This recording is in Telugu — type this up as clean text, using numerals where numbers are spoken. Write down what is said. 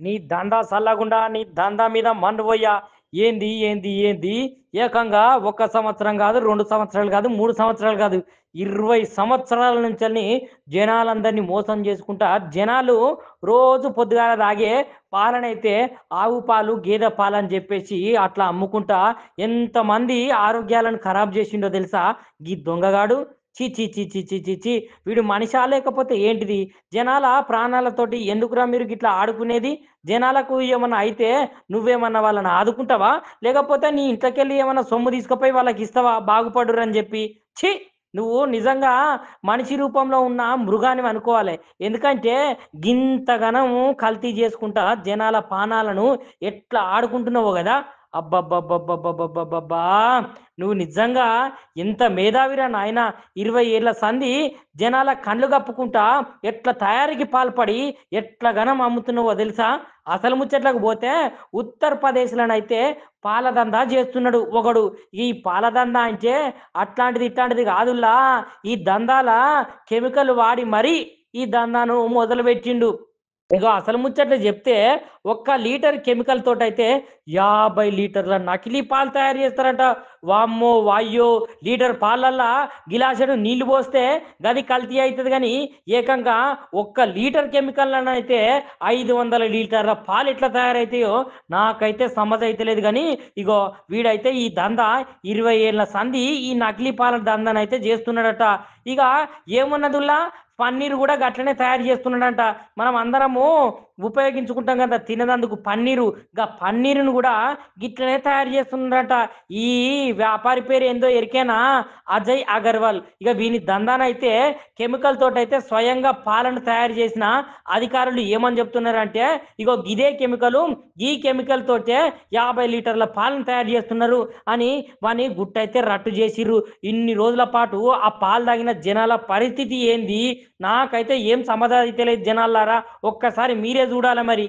నీ దందా సల్లగుండా నీ దందా మీద మన్నుబోయ్యా. ఏంది ఏకంగా 1 సంవత్సరం గాదు, 2 సంవత్సరాలు గాదు, 3 సంవత్సరాలు గాదు. 20 సంవత్సరాల నుంచెల్ని జనాలందరిని మోసం చేసుకుంటా, జనాలు రోజు పొద్దుగాల తాగే పాలనైతే ఆవు పాలు, గేదె పాలని జెప్పేసి అట్లా అమ్ముకుంటా ఎంతమంది ఆరోగ్యాలను ఖరాబ్ జేసిండో తెలుసా? గీ దొంగగాడు. ఛీ! ఛీ! ఛీ! ఛీ! ఛీ! ఛీ! ఛీ! వీడు మనిషా లేకపోతే ఏంటిది? జనాల ప్రాణాలతోటి ఎందుకురా మీరు గిట్లా ఆడుకునేది? జనాలకు ఏమన్నా అయితే నువ్వేమన్నా వాళ్ళని ఆదుకుంటావా? లేకపోతే నీ ఇంట్లోకెళ్ళి ఏమన్నా సొమ్ము తీసుకపోయి వాళ్ళకిస్తావా బాగుపడుర్రని జెప్పి? ఛీ! నువ్వు నిజంగా మనిషి రూపంలో ఉన్న మృగానివి అనుకోవాలి. ఎందుకంటే గింతగనము కల్తీ చేసుకుంటా జనాల పానాలను ఎట్లా ఆడుకుంటున్నావో గదా! అబ్బబ్బబ్బబ్బబ్బబ్బబ్బబ్బా! నువ్వు నిజంగా ఎంత మేధావిరా నాయనా! 20 ఏళ్ల సంధి జనాల కండ్లు గప్పుకుంటా ఎట్లా తయారీకి పాల్పడి ఎట్లా అమ్ముతున్నావో తెలుసా? అసలు ముచ్చట్లకు పోతే ఉత్తరప్రదేశ్‌లోనైతే పాల దందా చేస్తున్నాడు ఒకడు. ఈ పాల దందా అంటే అట్లాంటిది ఇట్లాంటిది కాదుల్లా. ఈ దందాల కెమికల్ వాడి మరీ ఈ దందాను మొదలుపెట్టిండు. ఇగో అసలు ముచ్చట్లు జెప్తే, ఒక్క లీటర్ కెమికల్ తోటైతే 50 లీటర్ల నకిలీ పాలు తయారు జేస్తారంట. వామ్మో! వాయ్యో! లీటర్ పాలల్లా గిలాసెడు నీళ్లు బోస్తే గది కల్తీ అయితది గానీ, ఏకంగా ఒక్క లీటర్ కెమికల్‌లోనైతే 500 లీటర్ల పాలెట్లా తయారైతాయో నాకైతే సమజైతలేదు గానీ, ఇగో వీడైతే ఈ దందా 20 ఏళ్ల సంధి ఈ నకిలీ పాల దందానైతే జేస్తున్నాడట. ఇగ ఏమున్నదుల్లా పన్నీరు గూడా గట్లనే తయారు జేస్తున్నాడంట. మనం అందరము ఉపయోగించుకుంటాం గదా! తినేదందుకు పన్నీరు. పన్నీరును గూడా గిట్లనే తయారు జేస్తున్నాడట. ఈ వ్యాపారి పేరు ఏందో ఎరికేనా? అజయ్ అగర్వాల్. ఇగ వీని దందానైతే కెమికల్ తోటైతే స్వయంగా పాలను తయారు జేసిన అధికారులు ఏమని జెప్తున్నారంటే, ఇగో గిదే కెమికలు, ఈ కెమికల్ తోటే 50 లీటర్ల పాలను తయారు జేస్తున్నారు అని వాని గుట్టైతే రట్టు జేసిర్రు. ఇన్ని రోజుల పాటు ఆ పాలు తాగిన జనాల పరిస్థితి ఏంది? నాకైతే ఏం సమజాయితలేదు జనాల్లారా. ఒక్కసారి మీరే జూడాల మరి.